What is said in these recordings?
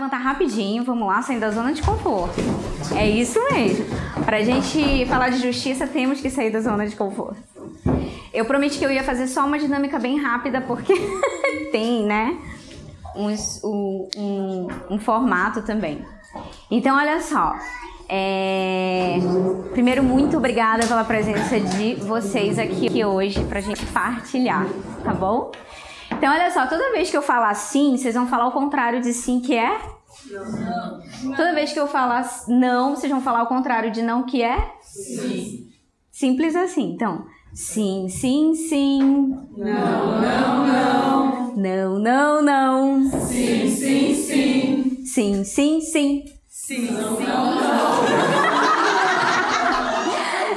levantar rapidinho, vamos lá, saindo da zona de conforto. É isso mesmo. Pra gente falar de justiça, temos que sair da zona de conforto. Eu prometi que eu ia fazer só uma dinâmica bem rápida, porque tem, né, um formato também. Então, olha só. Primeiro, muito obrigada pela presença de vocês aqui hoje pra gente partilhar, tá bom? Então, olha só, toda vez que eu falar sim, vocês vão falar o contrário de sim, que é? Não. Toda vez que eu falar não, vocês vão falar o contrário de não, que é? Sim. Simples assim. Então, sim, sim, sim. Não, não, não. Não, não, não. Sim, sim, sim. Sim, sim, sim. Sim, não, não.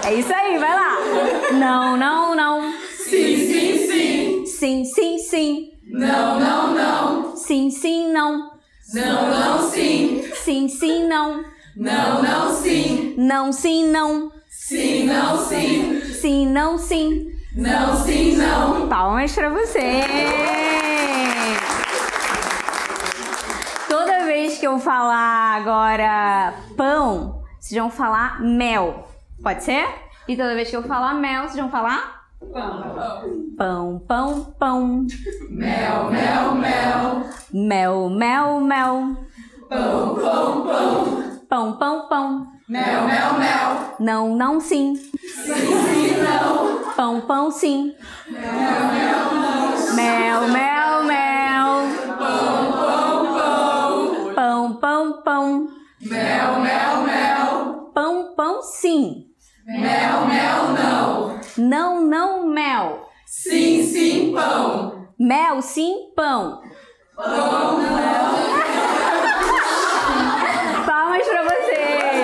É isso aí, vai lá. Não, não, não. Sim, sim, sim. Sim, sim, sim. Não, não, não. Sim, sim, não. Não, não, sim. Sim, sim, não. Não, não, sim. Não, sim, não. Sim, não, sim. Sim, não, sim. Não, sim, não. Palmas pra você. Toda vez que eu falar agora pão, vocês vão falar mel. Pode ser? E toda vez que eu falar mel, vocês vão falar? Pão, pão, pão. Mel, mel, mel. Mel, mel, mel. Pão, pão, pão. Pão, pão, pão. Mel, mel, mel. Não, não, sim. Sim, sim, não. Pão, pão, sim. Mel, mel, não. Mel, mel, mel. Pão, pão, pão. Pão, pão, pão. Mel, mel, mel. Pão, pão, sim. Mel, mel, não. Não, não, mel. Sim, sim, pão. Mel, sim, pão. Pão, não. Palmas pra você.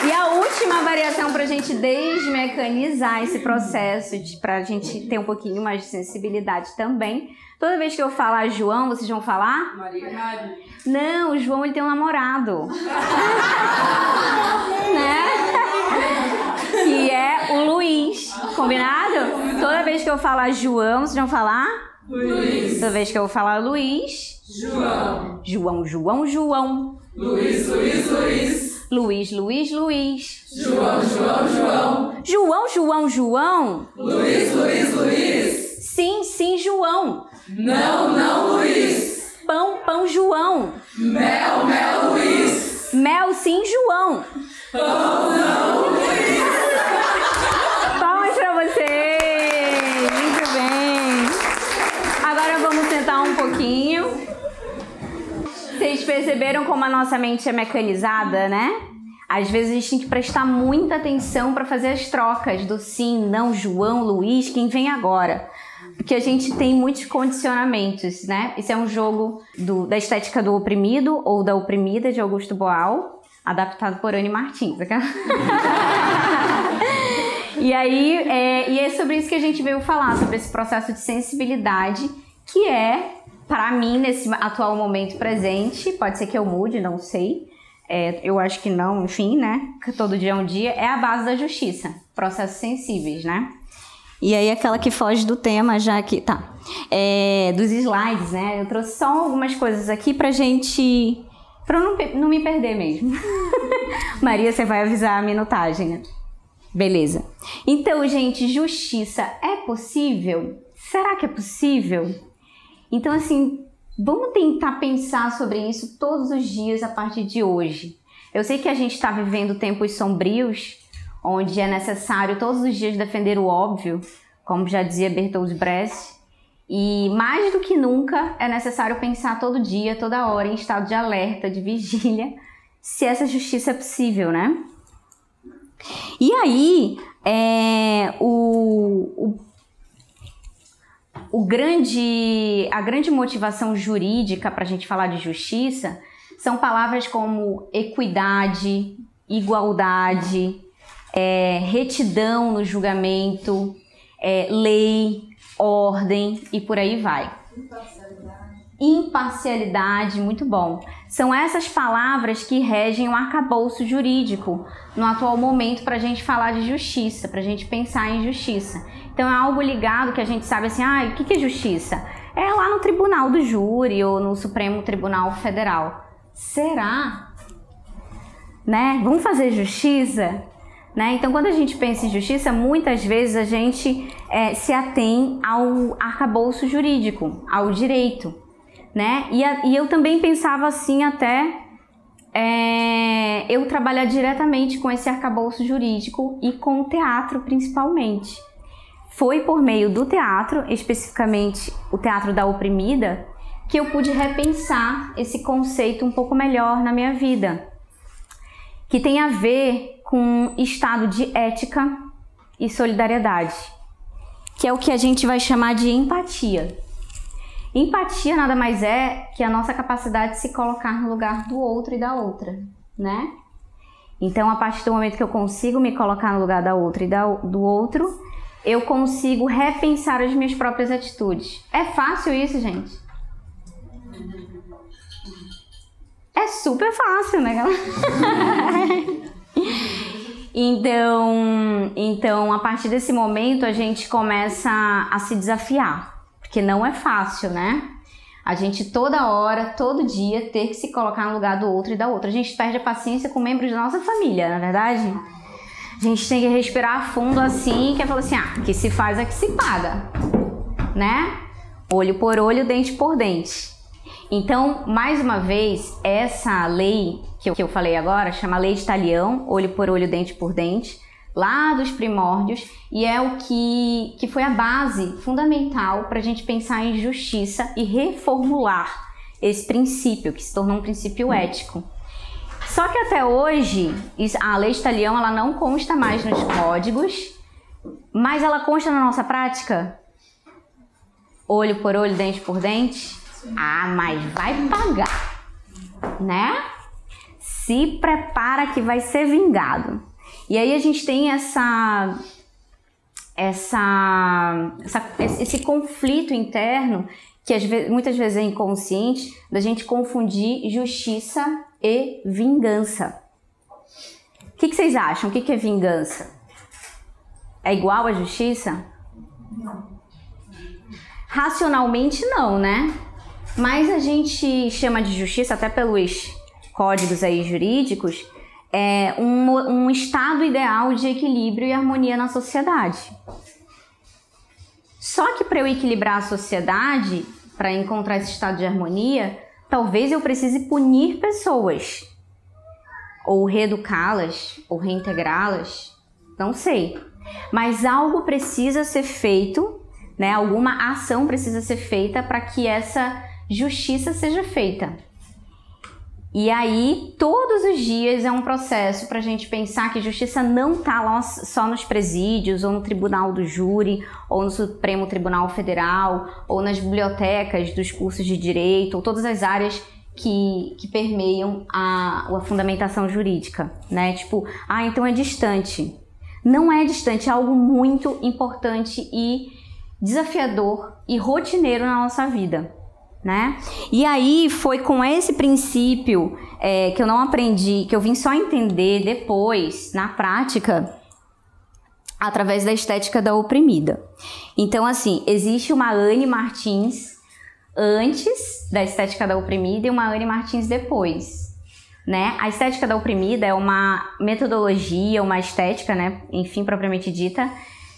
E a última variação pra gente desmecanizar esse processo, pra gente ter um pouquinho mais de sensibilidade também. Toda vez que eu falar João, vocês vão falar? Maria. Não, o João ele tem um namorado. Né? Que é o Luiz. Combinado? Toda vez que eu falar João, vocês vão falar? Luiz. Toda vez que eu falar Luiz. João. João, João, João. Luiz, Luiz, Luiz. Luiz, Luiz, Luiz. João, João, João. João, João, João. Luiz, Luiz, Luiz. Sim, sim, João. Não, não, Luiz. Pão, pão, João. Mel, mel, Luiz. Mel, sim, João. Pão, não, Luiz. Palmas pra você. Muito bem. Agora vamos tentar um pouquinho. Vocês perceberam como a nossa mente é mecanizada, né? Às vezes a gente tem que prestar muita atenção para fazer as trocas do sim, não, João, Luiz, quem vem agora. Porque a gente tem muitos condicionamentos, né? Isso é um jogo da estética do oprimido ou da oprimida de Augusto Boal, adaptado por Anne Martins. E aí, é sobre isso que a gente veio falar, sobre esse processo de sensibilidade, que é, para mim, nesse atual momento presente, pode ser que eu mude, não sei, eu acho que não, enfim, né? Todo dia é um dia, é a base da justiça, processos sensíveis, né? E aí aquela que foge do tema, já que, dos slides, né? Eu trouxe só algumas coisas aqui pra gente, pra eu não me perder mesmo. Maria, você vai avisar a minutagem, né? Beleza. Então, gente, justiça é possível? Será que é possível? Então, assim, vamos tentar pensar sobre isso todos os dias a partir de hoje. Eu sei que a gente está vivendo tempos sombrios, onde é necessário todos os dias defender o óbvio, como já dizia Bertolt Brecht, e mais do que nunca é necessário pensar todo dia, toda hora, em estado de alerta, de vigília, se essa justiça é possível, né? E aí, a grande motivação jurídica para a gente falar de justiça são palavras como equidade, igualdade, retidão no julgamento, lei, ordem e por aí vai. Imparcialidade, muito bom. São essas palavras que regem o arcabouço jurídico no atual momento para a gente falar de justiça, para a gente pensar em justiça. Então é algo ligado que a gente sabe assim, o que é justiça? é lá no Tribunal do Júri ou no Supremo Tribunal Federal. Será? Né? Vamos fazer justiça? Né? Então, quando a gente pensa em justiça, muitas vezes a gente se atém ao arcabouço jurídico, ao direito, né? E eu também pensava assim até eu trabalhar diretamente com esse arcabouço jurídico e com o teatro principalmente. Foi por meio do teatro, especificamente o Teatro da Oprimida, que eu pude repensar esse conceito um pouco melhor na minha vida, que tem a ver com estado de ética e solidariedade, que é o que a gente vai chamar de empatia. Empatia nada mais é que a nossa capacidade de se colocar no lugar do outro e da outra, né? Então, a partir do momento que eu consigo me colocar no lugar da outra e do outro, eu consigo repensar as minhas próprias atitudes. É fácil isso, gente? É super fácil, né, galera? Então, a partir desse momento, a gente começa a se desafiar, porque não é fácil, né? A gente toda hora, todo dia, ter que se colocar no lugar do outro e da outra. A gente perde a paciência com membros da nossa família, na verdade? A gente tem que respirar fundo assim, que é falar assim, que se faz é que se paga, né? Olho por olho, dente por dente. Então, mais uma vez, essa lei que eu falei agora, chama Lei de Talião, olho por olho, dente por dente, lá dos primórdios, e é o que foi a base fundamental para a gente pensar em justiça e reformular esse princípio, que se tornou um princípio ético. Só que até hoje, a Lei de Talião ela não consta mais nos códigos, mas ela consta na nossa prática? Olho por olho, dente por dente? Mas vai pagar, né? Se prepara que vai ser vingado. E aí a gente tem esse conflito interno que muitas vezes é inconsciente, da gente confundir justiça e vingança. O que vocês acham? O que é vingança? É igual a justiça? Não. Racionalmente não, né? Mas a gente chama de justiça, até pelos códigos aí jurídicos, um estado ideal de equilíbrio e harmonia na sociedade. Só que para eu equilibrar a sociedade, para encontrar esse estado de harmonia, talvez eu precise punir pessoas, ou reeducá-las, ou reintegrá-las, não sei. Mas algo precisa ser feito, né? Alguma ação precisa ser feita para que essa justiça seja feita. E aí, todos os dias é um processo para a gente pensar que justiça não está lá só nos presídios, ou no Tribunal do Júri, ou no Supremo Tribunal Federal, ou nas bibliotecas dos cursos de direito, ou todas as áreas que permeiam a fundamentação jurídica, né? Tipo, então é distante. Não é distante, é algo muito importante e desafiador e rotineiro na nossa vida, né? E aí foi com esse princípio que eu não aprendi, que eu vim só entender depois, na prática, através da estética da oprimida. Então, assim, existe uma Anne Martins antes da estética da oprimida e uma Anne Martins depois, né? A estética da oprimida é uma metodologia, uma estética, né? Enfim, propriamente dita,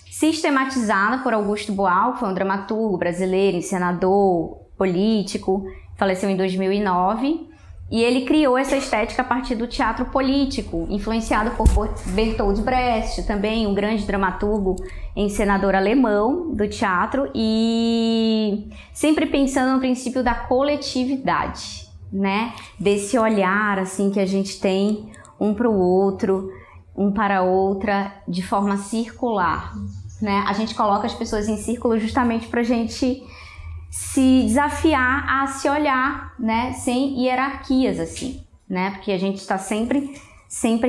sistematizada por Augusto Boal, que foi um dramaturgo brasileiro, encenador, político, faleceu em 2009, e ele criou essa estética a partir do teatro político, influenciado por Bertolt Brecht, também um grande dramaturgo, encenador alemão do teatro, e sempre pensando no princípio da coletividade, né? Desse olhar assim que a gente tem um para o outro, um para a outra, de forma circular, né? A gente coloca as pessoas em círculo justamente para a gente se desafiar a se olhar, né, sem hierarquias, assim, né, porque a gente está sempre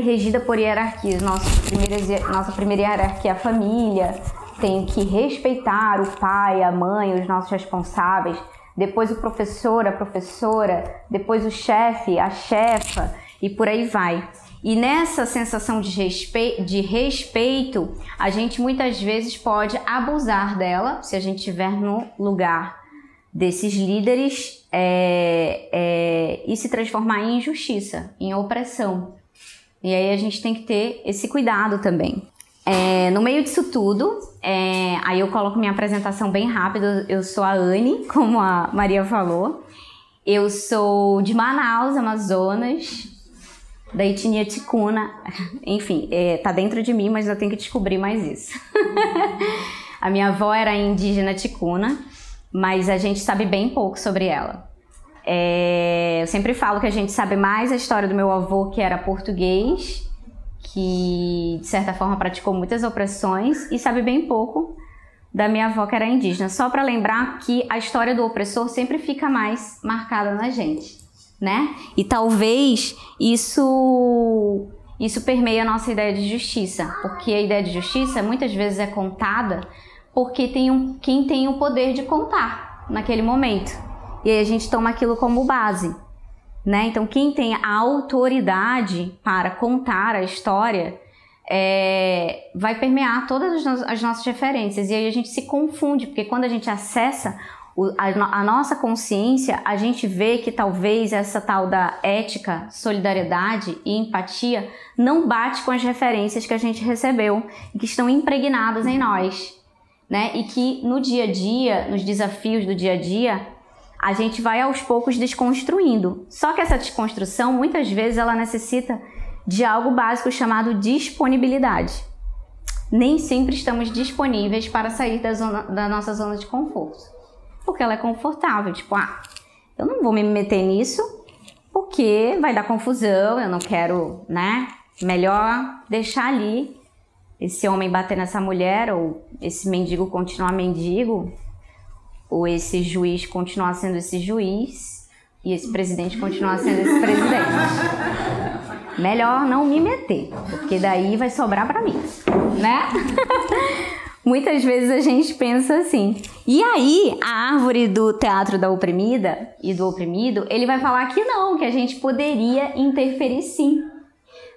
regida por hierarquias. Nossa primeira hierarquia é a família, tem que respeitar o pai, a mãe, os nossos responsáveis, depois o professor, a professora, depois o chefe, a chefa, e por aí vai. E nessa sensação de respeito, a gente muitas vezes pode abusar dela, se a gente estiver no lugar desses líderes e se transformar em injustiça, em opressão. E aí a gente tem que ter esse cuidado também. No meio disso tudo, aí eu coloco minha apresentação bem rápido. Eu sou a Anne, como a Maria falou. Eu sou de Manaus, Amazonas, da etnia ticuna. Enfim, tá dentro de mim, mas eu tenho que descobrir mais isso. A minha avó era indígena ticuna, mas a gente sabe bem pouco sobre ela. Eu sempre falo que a gente sabe mais a história do meu avô, que era português, que de certa forma praticou muitas opressões, e sabe bem pouco da minha avó, que era indígena. Só para lembrar que a história do opressor sempre fica mais marcada na gente, né? E talvez isso permeia a nossa ideia de justiça, porque a ideia de justiça muitas vezes é contada porque quem tem o poder de contar naquele momento. E aí a gente toma aquilo como base, né? Então quem tem a autoridade para contar a história vai permear todas as nossas referências. E aí a gente se confunde, porque quando a gente acessa a nossa consciência, a gente vê que talvez essa tal da ética, solidariedade e empatia não bate com as referências que a gente recebeu e que estão impregnadas em nós, né? E que no dia a dia, nos desafios do dia a dia, a gente vai aos poucos desconstruindo. Só que essa desconstrução, muitas vezes, ela necessita de algo básico chamado disponibilidade. Nem sempre estamos disponíveis para sair da nossa zona de conforto, porque ela é confortável. Tipo, eu não vou me meter nisso porque vai dar confusão, eu não quero, né? Melhor deixar ali esse homem bater nessa mulher, ou esse mendigo continuar mendigo, ou esse juiz continuar sendo esse juiz e esse presidente continuar sendo esse presidente. Melhor não me meter, porque daí vai sobrar pra mim, né? Muitas vezes a gente pensa assim. E aí, a árvore do teatro da oprimida e do oprimido, ele vai falar que não, que a gente poderia interferir sim,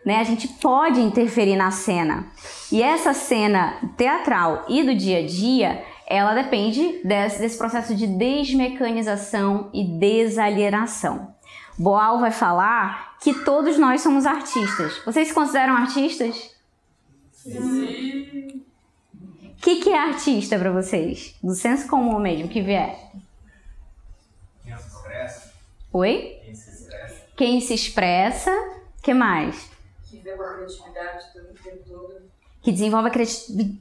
né? A gente pode interferir na cena. E essa cena teatral e do dia a dia, ela depende desse processo de desmecanização e desalienação. Boal vai falar que todos nós somos artistas. Vocês se consideram artistas? Sim. O que é artista para vocês? Do senso comum mesmo, que vier. Quem se expressa. Oi? Quem se expressa. Quem se expressa. O que mais? Que desenvolve a criatividade o tempo todo. Que desenvolve a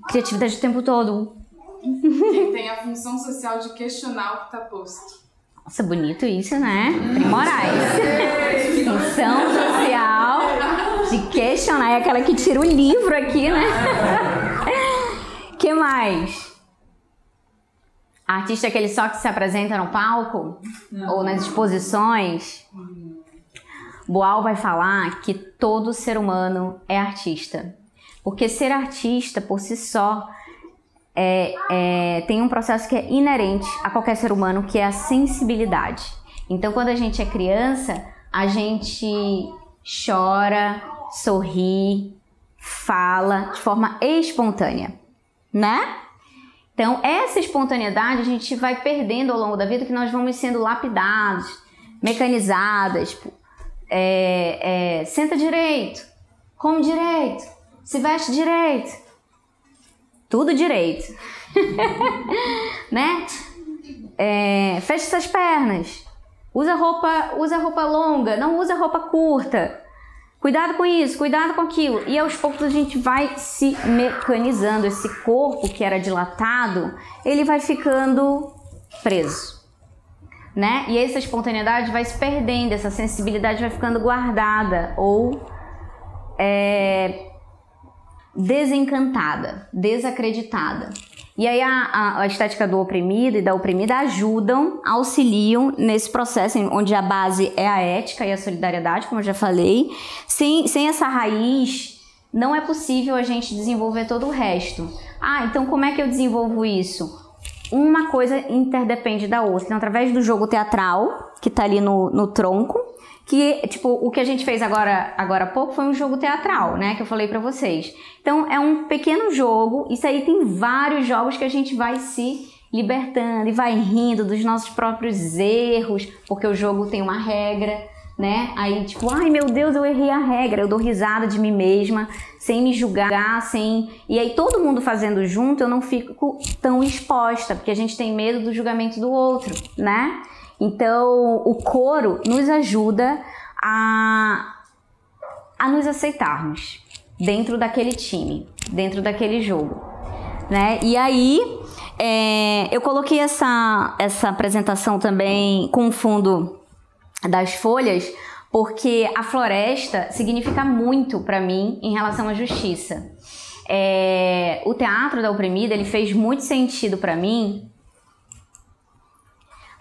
criatividade o tempo todo. Quem tem a função social de questionar o que está posto. Nossa, bonito isso, né? Moraes. Função social de questionar. É aquela que tira o livro aqui, né? Que mais? Artista é aquele só que se apresenta no palco? Não. Ou nas exposições? Boal vai falar que todo ser humano é artista. Porque ser artista, por si só, tem um processo que é inerente a qualquer ser humano, que é a sensibilidade. Então, quando a gente é criança, a gente chora, sorri, fala de forma espontânea, né? Então, essa espontaneidade a gente vai perdendo ao longo da vida, que nós vamos sendo lapidados, mecanizadas. Senta direito, come direito, se veste direito, tudo direito, né? Fecha essas pernas, usa roupa longa, não usa roupa curta. Cuidado com isso, cuidado com aquilo. E aos poucos a gente vai se mecanizando. Esse corpo que era dilatado, ele vai ficando preso, né? E essa espontaneidade vai se perdendo, essa sensibilidade vai ficando guardada ou desencantada, desacreditada. E aí a estética do oprimido e da oprimida auxiliam nesse processo onde a base é a ética e a solidariedade, como eu já falei. Sem essa raiz, não é possível a gente desenvolver todo o resto. Então como é que eu desenvolvo isso? Uma coisa interdepende da outra. Então, através do jogo teatral, que está ali no tronco, que, tipo, o que a gente fez agora há pouco foi um jogo teatral, né, que eu falei pra vocês. Então, é um pequeno jogo, isso aí tem vários jogos que a gente vai se libertando e vai rindo dos nossos próprios erros, porque o jogo tem uma regra, né? Aí tipo, ai meu Deus, eu errei a regra, eu dou risada de mim mesma, sem me julgar, e aí todo mundo fazendo junto, eu não fico tão exposta, porque a gente tem medo do julgamento do outro, né? Então o coro nos ajuda a nos aceitarmos dentro daquele time, dentro daquele jogo, né? E aí eu coloquei essa apresentação também com o fundo das folhas, porque a floresta significa muito para mim em relação à justiça. O Teatro da Oprimida, ele fez muito sentido para mim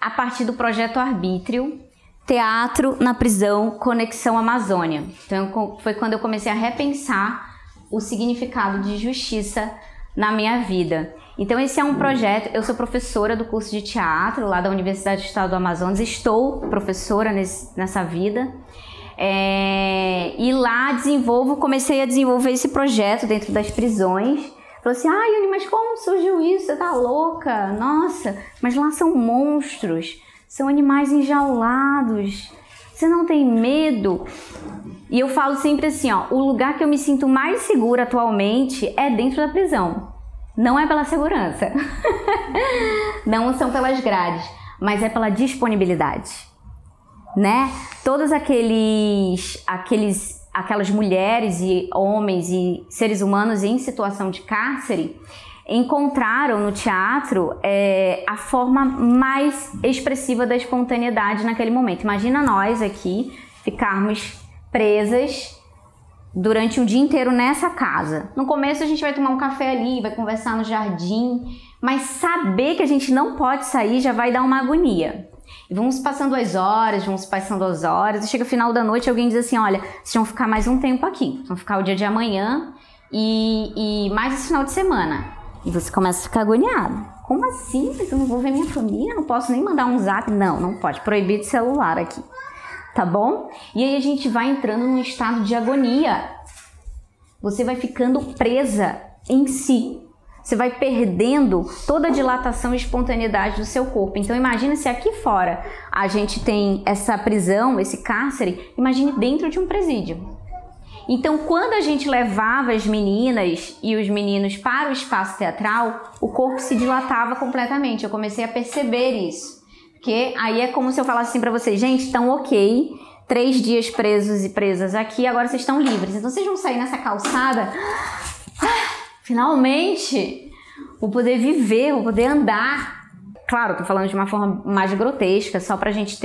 a partir do projeto Arbítrio, Teatro na Prisão, Conexão Amazônia. Então foi quando eu comecei a repensar o significado de justiça na minha vida. Então esse é um projeto, eu sou professora do curso de teatro lá da Universidade do Estado do Amazonas, estou professora nessa vida, e lá comecei a desenvolver esse projeto dentro das prisões. Falou assim, ai Yuni, mas como surgiu isso? Você tá louca? Nossa, mas lá são monstros, são animais enjaulados, você não tem medo? E eu falo sempre assim, ó, o lugar que eu me sinto mais segura atualmente é dentro da prisão. Não é pela segurança, não são pelas grades, mas é pela disponibilidade, né? Todas aquelas mulheres e homens e seres humanos em situação de cárcere encontraram no teatro a forma mais expressiva da espontaneidade naquele momento. Imagina nós aqui ficarmos presas durante um dia inteiro nessa casa. No começo a gente vai tomar um café ali, vai conversar no jardim, mas saber que a gente não pode sair já vai dar uma agonia. E vamos passando as horas, e chega o final da noite e alguém diz assim, olha, vocês vão ficar mais um tempo aqui, vão ficar o dia de amanhã e mais esse final de semana. E você começa a ficar agoniado. Como assim? Eu não vou ver minha família? Não posso nem mandar um zap? Não pode, proibido celular aqui. Tá bom? E aí a gente vai entrando num estado de agonia. Você vai ficando presa em si. Você vai perdendo toda a dilatação e espontaneidade do seu corpo. Então imagina se aqui fora a gente tem essa prisão, esse cárcere, imagine dentro de um presídio. Então quando a gente levava as meninas e os meninos para o espaço teatral, o corpo se dilatava completamente. Eu comecei a perceber isso. Porque aí é como se eu falasse assim pra vocês, gente, estão ok, 3 dias presos e presas aqui, agora vocês estão livres. Então vocês vão sair nessa calçada, finalmente, vou poder viver, vou poder andar. Claro, tô falando de uma forma mais grotesca, só pra gente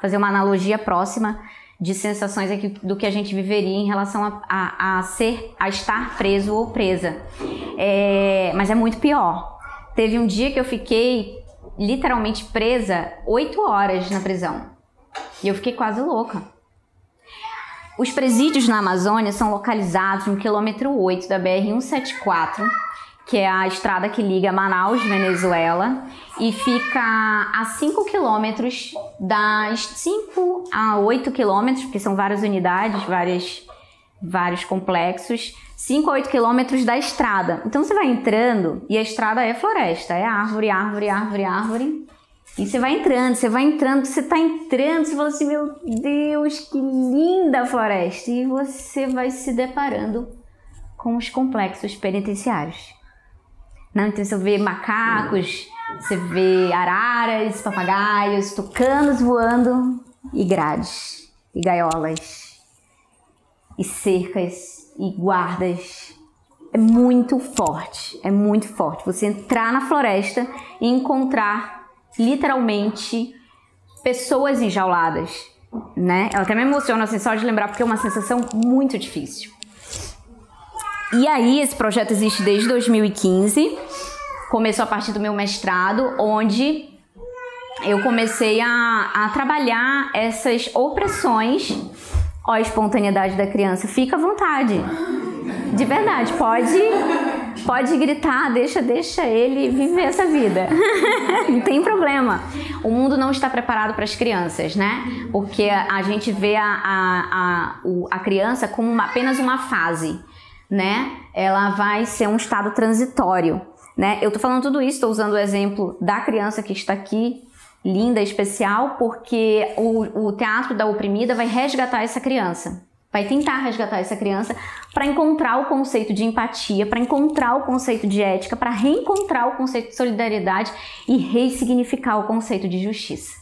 fazer uma analogia próxima de sensações aqui do que a gente viveria em relação a estar preso ou presa. Mas é muito pior. Teve um dia que eu fiquei literalmente presa 8 horas na prisão. E eu fiquei quase louca. Os presídios na Amazônia são localizados no quilômetro 8 da BR-174, que é a estrada que liga Manaus, Venezuela, e fica a 5 quilômetros, 5 a 8 quilômetros, porque são várias unidades, vários complexos, 5 a 8 quilômetros da estrada. Então você vai entrando e a estrada é floresta, é árvore, árvore, árvore, árvore. E você vai entrando, você tá entrando, você fala assim, meu Deus, que linda a floresta. E você vai se deparando com os complexos penitenciários. Não, então você vê macacos, você vê araras, papagaios, tucanos voando, e grades, e gaiolas, e cercas, e guardas. É muito forte você entrar na floresta e encontrar literalmente pessoas enjauladas, né? Eu até me emociono assim só de lembrar, porque é uma sensação muito difícil. E aí esse projeto existe desde 2015, começou a partir do meu mestrado, onde eu comecei a trabalhar essas opressões. Ó, a espontaneidade da criança, fica à vontade, de verdade, pode gritar, deixa ele viver essa vida, não tem problema. O mundo não está preparado para as crianças, né? Porque a gente vê a criança como apenas uma fase, né? Ela vai ser um estado transitório, né? Eu tô falando tudo isso, estou usando o exemplo da criança que está aqui, linda, especial, porque o teatro da oprimida vai resgatar essa criança. Vai tentar resgatar essa criança para encontrar o conceito de empatia, para encontrar o conceito de ética, para reencontrar o conceito de solidariedade e ressignificar o conceito de justiça,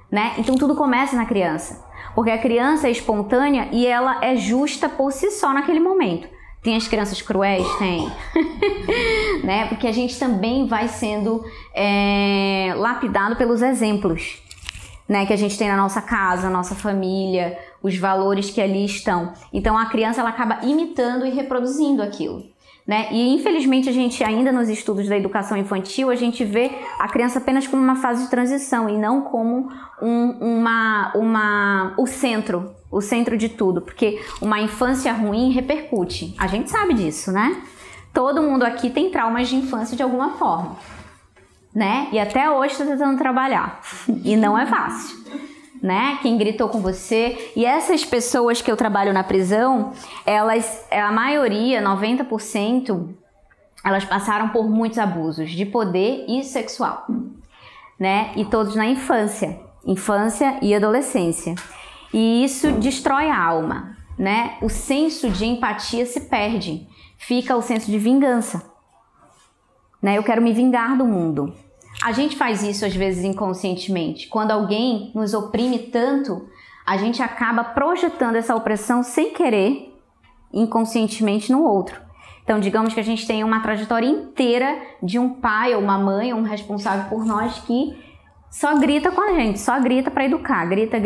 né? Então tudo começa na criança, porque a criança é espontânea e ela é justa por si só naquele momento. Tem as crianças cruéis? Tem. Né? Porque a gente também vai sendo lapidado pelos exemplos, né, que a gente tem na nossa casa, na nossa família, os valores que ali estão. Então a criança ela acaba imitando e reproduzindo aquilo, né? E infelizmente a gente ainda nos estudos da educação infantil a gente vê a criança apenas como uma fase de transição e não como o centro de tudo, porque uma infância ruim repercute. A gente sabe disso, né? Todo mundo aqui tem traumas de infância de alguma forma, né? E até hoje está tentando trabalhar. E não é fácil, né? Quem gritou com você. E essas pessoas que eu trabalho na prisão, elas, a maioria, 90%, elas passaram por muitos abusos de poder e sexual, né? E todos na infância e adolescência. E isso destrói a alma, né? O senso de empatia se perde. Fica o senso de vingança, né? Eu quero me vingar do mundo. A gente faz isso às vezes inconscientemente. Quando alguém nos oprime tanto, a gente acaba projetando essa opressão sem querer, inconscientemente, no outro. Então, digamos que a gente tem uma trajetória inteira de um pai ou uma mãe, ou um responsável por nós que só grita com a gente, só grita para educar. Grita.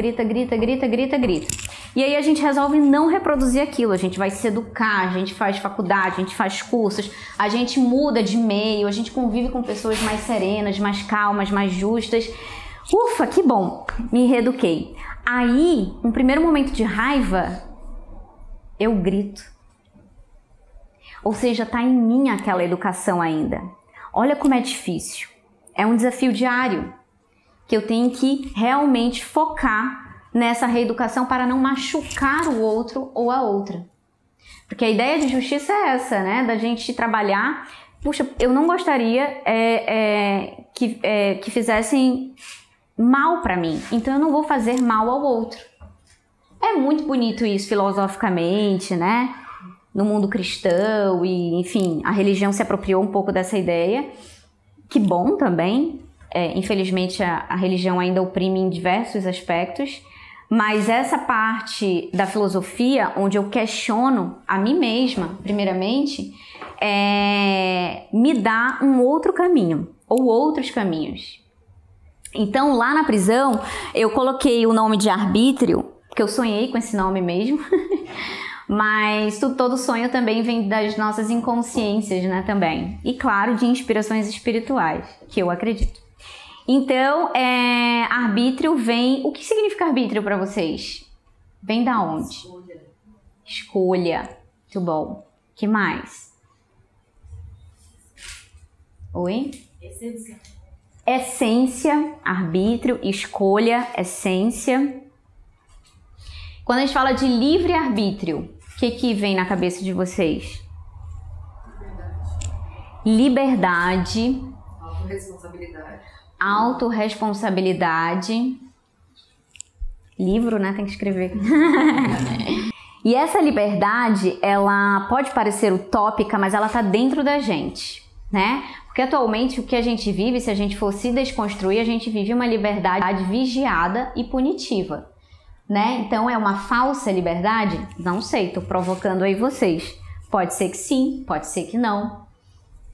E aí a gente resolve não reproduzir aquilo, a gente vai se educar, a gente faz faculdade, a gente faz cursos, a gente muda de meio, a gente convive com pessoas mais serenas, mais calmas, mais justas. Ufa, que bom, me reeduquei. Aí, um primeiro momento de raiva, eu grito. Ou seja, tá em mim aquela educação ainda. Olha como é difícil. É um desafio diário que eu tenho que realmente focar nessa reeducação para não machucar o outro ou a outra. Porque a ideia de justiça é essa, né? Da gente trabalhar. Puxa, eu não gostaria que fizessem mal para mim, então eu não vou fazer mal ao outro. É muito bonito isso filosoficamente, né? No mundo cristão e, enfim, a religião se apropriou um pouco dessa ideia. Que bom também. Infelizmente, a religião ainda oprime em diversos aspectos. Mas essa parte da filosofia, onde eu questiono a mim mesma, primeiramente, me dá um outro caminho, ou outros caminhos. Então, lá na prisão, eu coloquei o nome de arbítrio, porque eu sonhei com esse nome mesmo, mas todo sonho também vem das nossas inconsciências, né, também. E, claro, de inspirações espirituais, que eu acredito. Então, arbítrio vem... O que significa arbítrio para vocês? Vem da onde? Escolha. Muito bom. Que mais? Oi? Essência, arbítrio, escolha, essência. Quando a gente fala de livre-arbítrio, o que vem na cabeça de vocês? Liberdade. Autorresponsabilidade. Livro, né? Tem que escrever. E essa liberdade, ela pode parecer utópica, mas ela tá dentro da gente, né? Porque atualmente o que a gente vive, se a gente for se desconstruir, a gente vive uma liberdade vigiada e punitiva, né? Então é uma falsa liberdade? Não sei, tô provocando aí vocês. Pode ser que sim, pode ser que não.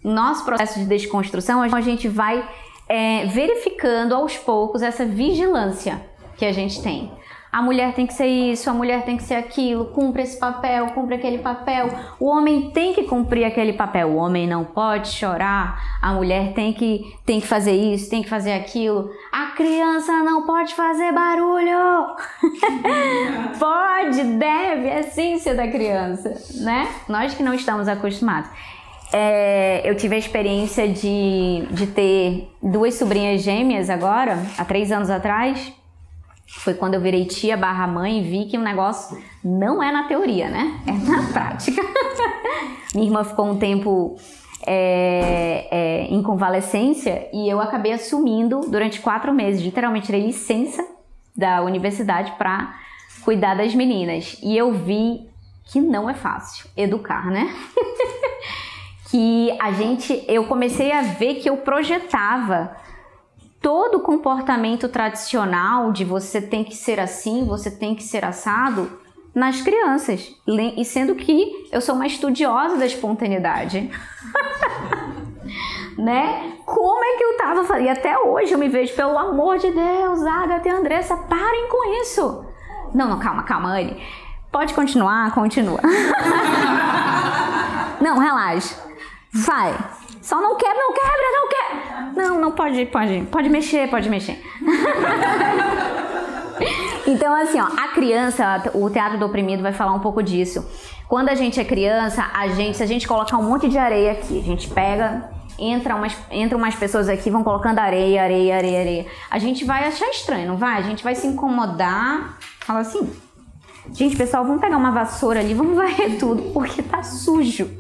No nosso processo de desconstrução, a gente vai verificando aos poucos essa vigilância que a gente tem. A mulher tem que ser isso, a mulher tem que ser aquilo, cumpre esse papel, cumpre aquele papel. O homem tem que cumprir aquele papel, o homem não pode chorar, a mulher tem que fazer isso, tem que fazer aquilo. A criança não pode fazer barulho. Pode, deve, é a essência da criança, né? Nós que não estamos acostumados. Eu tive a experiência de ter 2 sobrinhas gêmeas agora, há 3 anos atrás. Foi quando eu virei tia barra mãe e vi que o negócio não é na teoria, né? É na prática. Minha irmã ficou um tempo em convalescência e eu acabei assumindo durante 4 meses. Literalmente tirei licença da universidade para cuidar das meninas. E eu vi que não é fácil educar, né? Eu comecei a ver que eu projetava todo o comportamento tradicional de você tem que ser assim, você tem que ser assado nas crianças. E sendo que eu sou uma estudiosa da espontaneidade. Né? Como é que eu tava fazendo? E até hoje eu me vejo, pelo amor de Deus, Agatha e Andressa, parem com isso. Não, calma, Anne. Pode continuar, continua. Não, relaxa. Vai. Só não quebra. Não, pode mexer. Então, assim, ó, a criança, o Teatro do Oprimido vai falar um pouco disso. Quando a gente é criança, se a gente colocar um monte de areia aqui, a gente pega, entram umas pessoas aqui, vão colocando areia. A gente vai achar estranho, não vai? A gente vai se incomodar, fala assim, gente, pessoal, vamos pegar uma vassoura ali, vamos varrer tudo, porque tá sujo.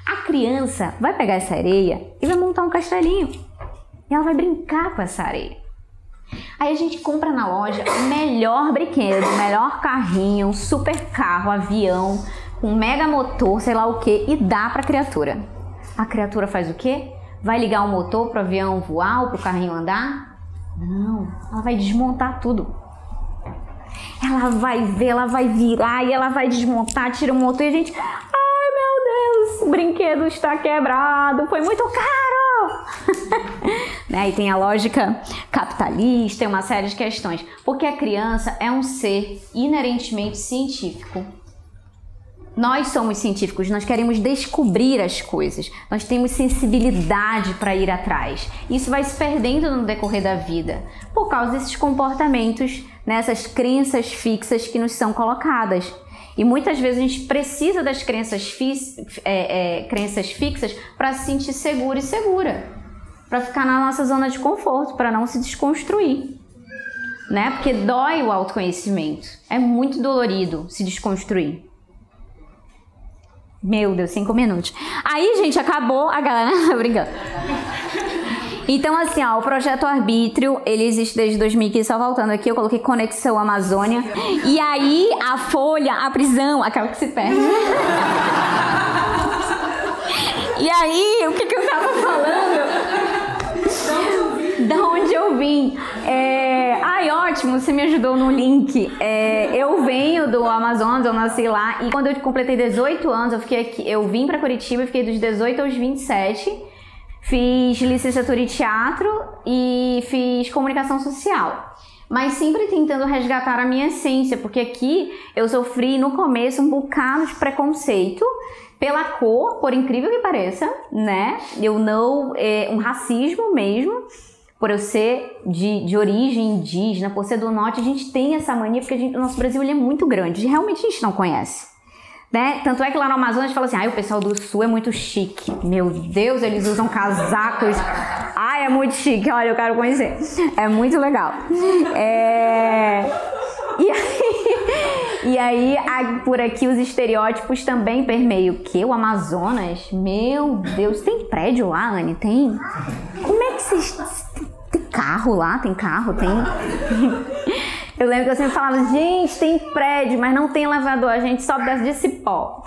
A criança vai pegar essa areia e vai montar um castelinho. E ela vai brincar com essa areia. Aí a gente compra na loja o melhor brinquedo, o melhor carrinho, um super carro, avião, um mega motor, sei lá o que, e dá pra criatura. A criatura faz o quê? Vai ligar o motor pro avião voar ou pro carrinho andar? Não, ela vai desmontar tudo. Ela vai ver, ela vai virar e ela vai desmontar, tira o motor e a gente... Ai, meu Deus, o brinquedo está quebrado, foi muito caro! Né? E tem a lógica capitalista e uma série de questões. Porque a criança é um ser inerentemente científico. Nós somos científicos, nós queremos descobrir as coisas, nós temos sensibilidade para ir atrás. Isso vai se perdendo no decorrer da vida, por causa desses comportamentos, nessas crenças fixas que nos são colocadas. E muitas vezes a gente precisa das crenças fixas para se sentir seguro e segura, para ficar na nossa zona de conforto, para não se desconstruir. Né? Porque dói o autoconhecimento, é muito dolorido se desconstruir. Meu Deus, 5 minutos. Aí, gente, acabou a galera... Brincando. Então, assim, ó, o Projeto Arbítrio, ele existe desde 2015, só voltando aqui, eu coloquei Conexão Amazônia. E aí, a Folha, a prisão, aquela que se perde. E aí, o que eu tava falando? Da onde eu vim. Ai, ótimo, você me ajudou no link. Eu venho do Amazonas, eu nasci lá. E quando eu completei 18 anos, eu vim pra Curitiba, fiquei dos 18 aos 27. Fiz licenciatura em teatro e fiz comunicação social. Mas sempre tentando resgatar a minha essência, porque aqui eu sofri no começo um bocado de preconceito pela cor, por incrível que pareça, né? Um racismo mesmo. Por eu ser de origem indígena, por ser do norte, a gente tem essa mania, porque o nosso Brasil ele é muito grande, realmente a gente não conhece. Né? Tanto é que lá no Amazonas a gente fala assim, o pessoal do sul é muito chique. Meu Deus, eles usam casacos. É muito chique, olha, eu quero conhecer. É muito legal. E aí, por aqui os estereótipos também permeiam. O quê? O Amazonas? Meu Deus, tem prédio lá, Anne? Tem? Como é que vocês... Tem carro lá? Tem carro? Tem... Eu lembro que eu sempre falava, gente, tem prédio, mas não tem elevador, a gente sobe das de cipó.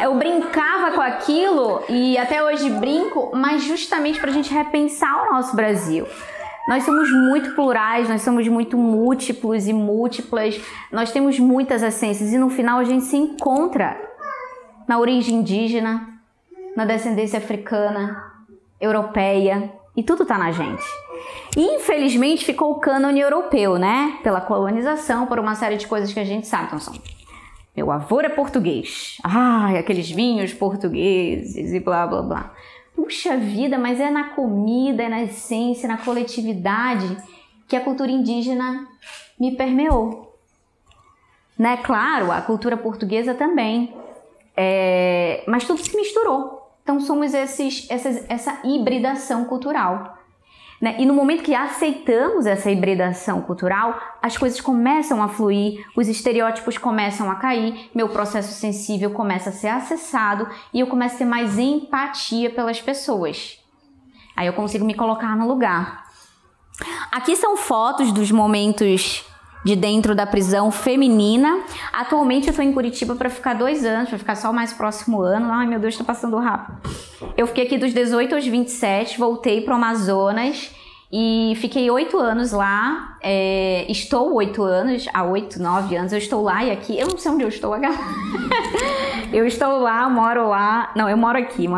Eu brincava com aquilo e até hoje brinco, mas justamente pra gente repensar o nosso Brasil. Nós somos muito plurais, nós somos muito múltiplos e múltiplas, nós temos muitas essências e no final a gente se encontra na origem indígena, na descendência africana, europeia, e tudo tá na gente. E infelizmente ficou o cânone europeu, né? Pela colonização, por uma série de coisas que a gente sabe. Então, meu avô é português. Aqueles vinhos portugueses e blá blá blá. Puxa vida, mas é na comida, é na essência, na coletividade que a cultura indígena me permeou. Né? Claro, a cultura portuguesa também. Mas tudo se misturou. Então somos essa hibridação cultural. né? E no momento que aceitamos essa hibridação cultural, as coisas começam a fluir, os estereótipos começam a cair, meu processo sensível começa a ser acessado e eu começo a ter mais empatia pelas pessoas. Aí eu consigo me colocar no lugar. Aqui são fotos dos momentos de dentro da prisão feminina. Atualmente eu tô em Curitiba para ficar 2 anos, para ficar só o mais próximo ano. Ai, meu Deus, tá passando rápido. Eu fiquei aqui dos 18 aos 27, voltei pro Amazonas e fiquei 8 anos lá. Estou 8 anos, há 8, 9 anos eu estou lá e aqui, eu não sei onde eu estou agora. Eu estou lá, moro lá. Não, eu moro aqui.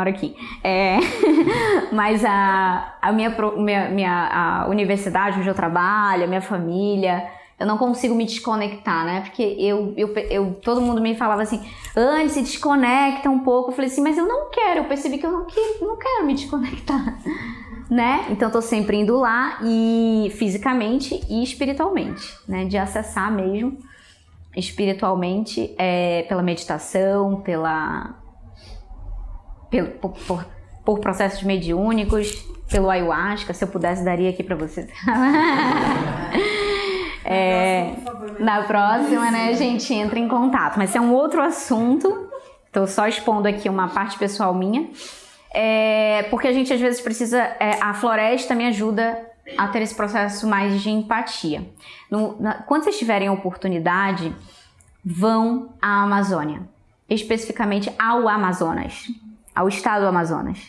Mas a minha universidade onde eu trabalho, a minha família, eu não consigo me desconectar, né? Porque todo mundo me falava assim, Anne, se desconecta um pouco. Eu falei assim, mas eu não quero. Eu percebi que eu não quero me desconectar, né? Então, eu tô sempre indo lá, e fisicamente e espiritualmente, né? De acessar mesmo espiritualmente, pela meditação, por processos mediúnicos, pelo ayahuasca. Se eu pudesse, daria aqui pra vocês. Na próxima, né, a gente entra em contato. Mas é um outro assunto. Tô só expondo aqui uma parte pessoal minha. Porque a gente às vezes precisa... a floresta me ajuda a ter esse processo mais de empatia. Quando vocês tiverem a oportunidade, vão à Amazônia. Especificamente ao Amazonas. Ao estado do Amazonas.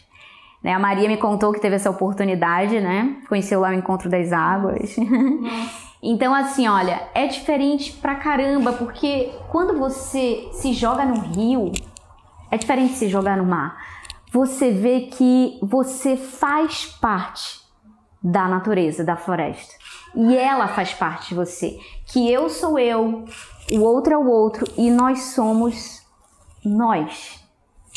Né, a Maria me contou que teve essa oportunidade, né? Conheceu lá o Encontro das Águas. Então, assim, olha, é diferente pra caramba, porque quando você se joga no rio, é diferente de se jogar no mar. Você vê que você faz parte da natureza, da floresta. E ela faz parte de você. Que eu sou eu, o outro é o outro, e nós somos nós.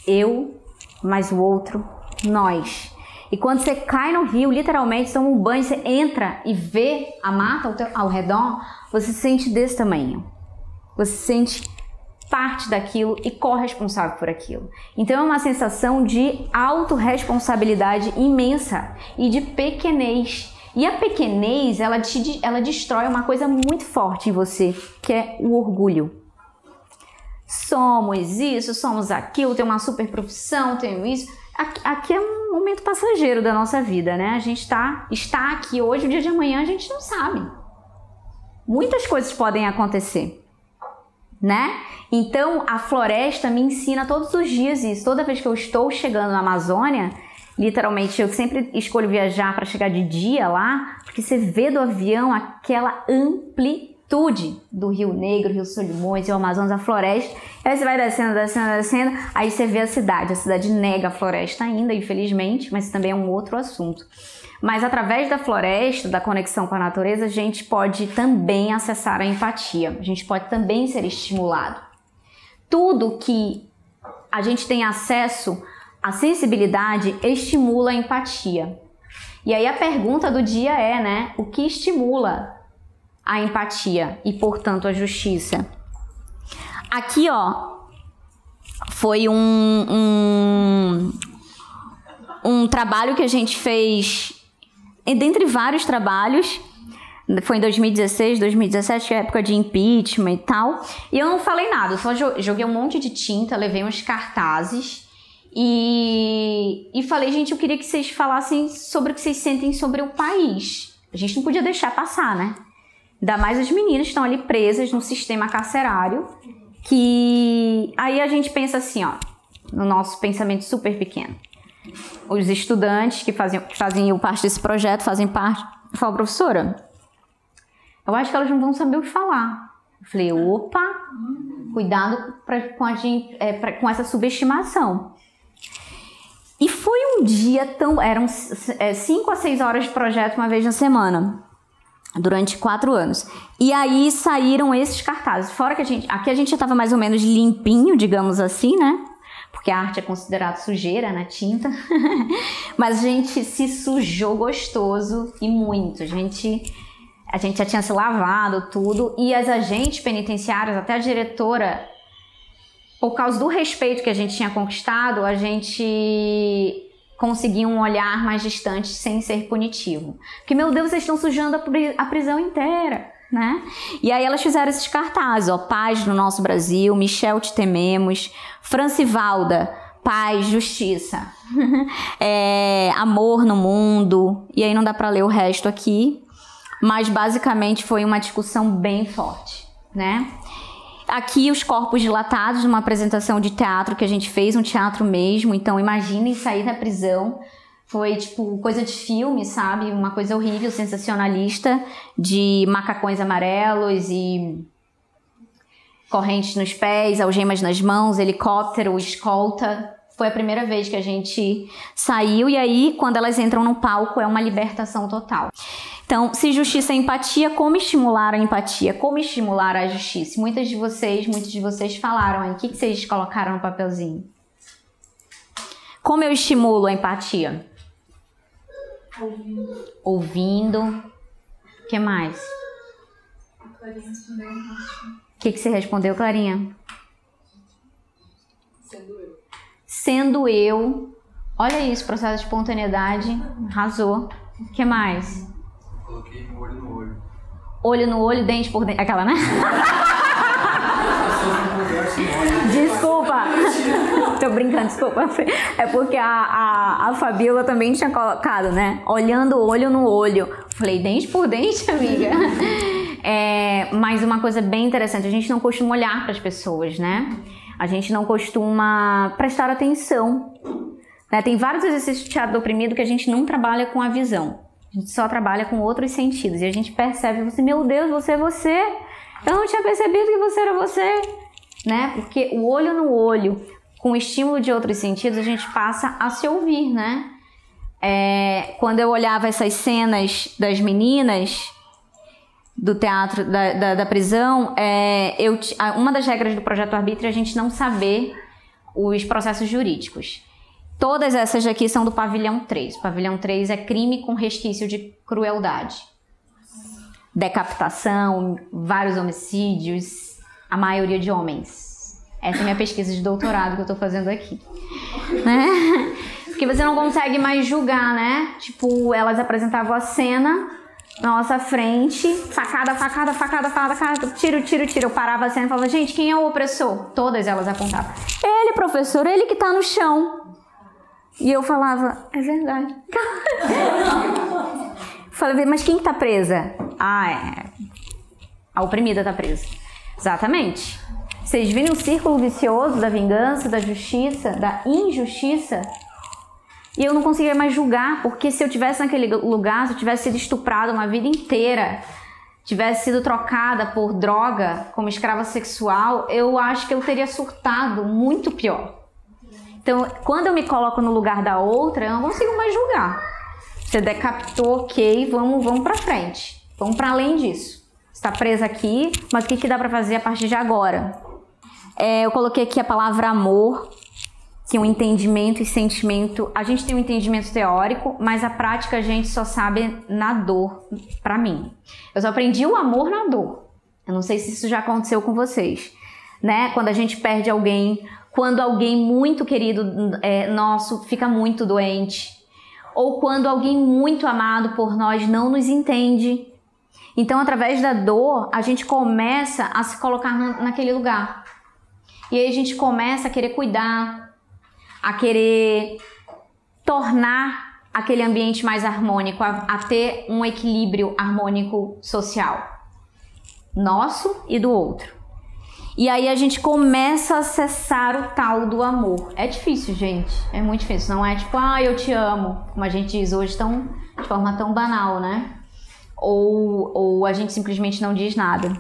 Eu, mais o outro, nós. E quando você cai no rio, literalmente, toma um banho, você entra e vê a mata ao redor, você se sente desse tamanho. Você se sente parte daquilo e corresponsável por aquilo. Então é uma sensação de autorresponsabilidade imensa e de pequenez. E a pequenez, ela destrói uma coisa muito forte em você, que é o orgulho. Somos isso, somos aquilo, tenho uma super profissão, tenho isso. Aqui é um momento passageiro da nossa vida, né? A gente está aqui hoje, o dia de amanhã a gente não sabe. Muitas coisas podem acontecer, né? Então, a floresta me ensina todos os dias isso. Toda vez que eu estou chegando na Amazônia, literalmente, eu sempre escolho viajar para chegar de dia lá, porque você vê do avião aquela amplitude do Rio Negro, Rio Solimões, Rio Amazonas, a floresta. Aí você vai descendo, aí você vê a cidade nega a floresta ainda, infelizmente, mas também é um outro assunto. Mas através da floresta, da conexão com a natureza, a gente pode também acessar a empatia, a gente pode também ser estimulado. Tudo que a gente tem acesso, a sensibilidade estimula a empatia. E aí a pergunta do dia é, né, o que estimula a empatia e, portanto, a justiça? Aqui, ó, foi um trabalho que a gente fez, dentre vários trabalhos, foi em 2016, 2017, que é a época de impeachment e tal, e eu não falei nada, eu só joguei um monte de tinta, levei uns cartazes e falei, gente, eu queria que vocês falassem sobre o que vocês sentem sobre o país. A gente não podia deixar passar, né? Ainda mais as meninas que estão ali presas no sistema carcerário, que aí a gente pensa assim, ó, no nosso pensamento super pequeno. Os estudantes que fazem parte desse projeto, fazem parte, eu falo, professora, eu acho que elas não vão saber o que falar. Eu falei, opa, cuidado com essa subestimação. E foi um dia eram 5 a 6 horas de projeto uma vez na semana. Durante 4 anos. E aí saíram esses cartazes. Fora que aqui a gente já estava mais ou menos limpinho, digamos assim, né? Porque a arte é considerada sujeira, né? Tinta. Mas a gente se sujou gostoso e muito. A gente já tinha se lavado tudo. E as agentes penitenciárias, até a diretora, por causa do respeito que a gente tinha conquistado, a gente conseguir um olhar mais distante sem ser punitivo. Porque, meu Deus, vocês estão sujando a prisão inteira, né? E aí elas fizeram esses cartazes, ó, paz no nosso Brasil, Michel te tememos, Francivalda, paz, justiça, amor no mundo, e aí não dá para ler o resto aqui, mas basicamente foi uma discussão bem forte, né? Aqui os corpos dilatados numa apresentação de teatro que a gente fez, um teatro mesmo, então imaginem sair da prisão, foi tipo coisa de filme, sabe? Uma coisa horrível, sensacionalista, de macacões amarelos e correntes nos pés, algemas nas mãos, helicóptero, escolta. Foi a primeira vez que a gente saiu e aí quando elas entram no palco é uma libertação total. Então, se justiça é empatia, como estimular a empatia? Como estimular a justiça? Muitos de vocês falaram aí. O que vocês colocaram no papelzinho? Como eu estimulo a empatia? Ouvindo. O que mais? A Clarinha respondeu empatia. O que você respondeu, Clarinha? Sendo eu. Sendo eu. Olha isso, processo de espontaneidade. Arrasou. O que mais? Coloquei olho no olho. Olho no olho, dente por dente. Aquela, né? Desculpa. Tô brincando, desculpa. É porque a Fabiola também tinha colocado, né? Olhando olho no olho. Falei, dente por dente, amiga. Mas uma coisa bem interessante, a gente não costuma olhar para as pessoas, né? A gente não costuma prestar atenção. Né? Tem vários exercícios de teatro do oprimido que a gente não trabalha com a visão. A gente só trabalha com outros sentidos. E a gente percebe, meu Deus, você é você. Eu não tinha percebido que você era você. Né? Porque o olho no olho, com o estímulo de outros sentidos, a gente passa a se ouvir, né? Quando eu olhava essas cenas das meninas do teatro da prisão, uma das regras do Projeto Arbítrio é a gente não saber os processos jurídicos. Todas essas aqui são do pavilhão 3. O pavilhão 3 é crime com resquício de crueldade. Decapitação, vários homicídios, a maioria de homens. Essa é a minha pesquisa de doutorado que eu tô fazendo aqui. Né? Porque você não consegue mais julgar, né? Tipo, elas apresentavam a cena na nossa frente, facada, facada, facada, facada, tiro, tiro, tiro. Eu parava a cena e falava, gente, quem é o opressor? Todas elas apontavam. Ele, professor, ele que tá no chão. E eu falava, é verdade. Falei, mas quem tá presa? A oprimida tá presa. Exatamente. Vocês viram o círculo vicioso da vingança, da justiça, da injustiça? E eu não conseguia mais julgar, porque se eu tivesse naquele lugar, se eu tivesse sido estuprada uma vida inteira, tivesse sido trocada por droga, como escrava sexual, eu acho que eu teria surtado muito pior. Então, quando eu me coloco no lugar da outra, eu não consigo mais julgar. Você decapitou, ok, vamos pra frente. Vamos pra além disso. Você tá presa aqui, mas o que dá pra fazer a partir de agora? Eu coloquei aqui a palavra amor, que um entendimento e sentimento... A gente tem um entendimento teórico, mas a prática a gente só sabe na dor, pra mim. Eu só aprendi o amor na dor. Eu não sei se isso já aconteceu com vocês. Né? Quando a gente perde alguém... Quando alguém muito querido nosso fica muito doente. Ou quando alguém muito amado por nós não nos entende. Então, através da dor, a gente começa a se colocar naquele lugar. E aí a gente começa a querer cuidar, a querer tornar aquele ambiente mais harmônico, a ter um equilíbrio harmônico social. Nosso e do outro. E aí a gente começa a acessar o tal do amor. É difícil, gente. É muito difícil. Não é tipo, eu te amo, como a gente diz hoje de forma tão banal, né? Ou a gente simplesmente não diz nada.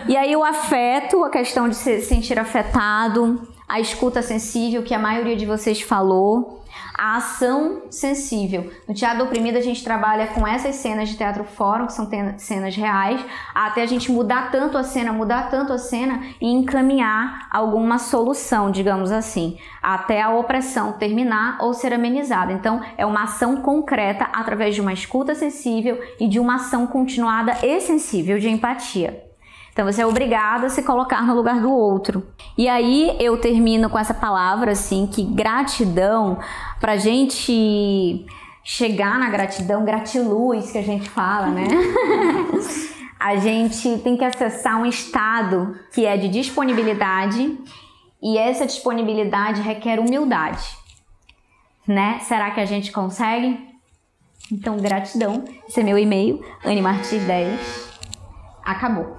E aí o afeto, a questão de se sentir afetado, a escuta sensível, que a maioria de vocês falou, a ação sensível. No Teatro do Oprimido a gente trabalha com essas cenas de teatro fórum, que são cenas reais, até a gente mudar tanto a cena e encaminhar alguma solução, digamos assim, até a opressão terminar ou ser amenizada. Então é uma ação concreta através de uma escuta sensível e de uma ação continuada e sensível de empatia. Então você é obrigado a se colocar no lugar do outro. E aí eu termino com essa palavra, assim, que gratidão, pra gente chegar na gratidão, gratiluz que a gente fala, né? A gente tem que acessar um estado que é de disponibilidade, e essa disponibilidade requer humildade, né? Será que a gente consegue? Então, gratidão. Esse é meu e-mail, animartins10. Acabou.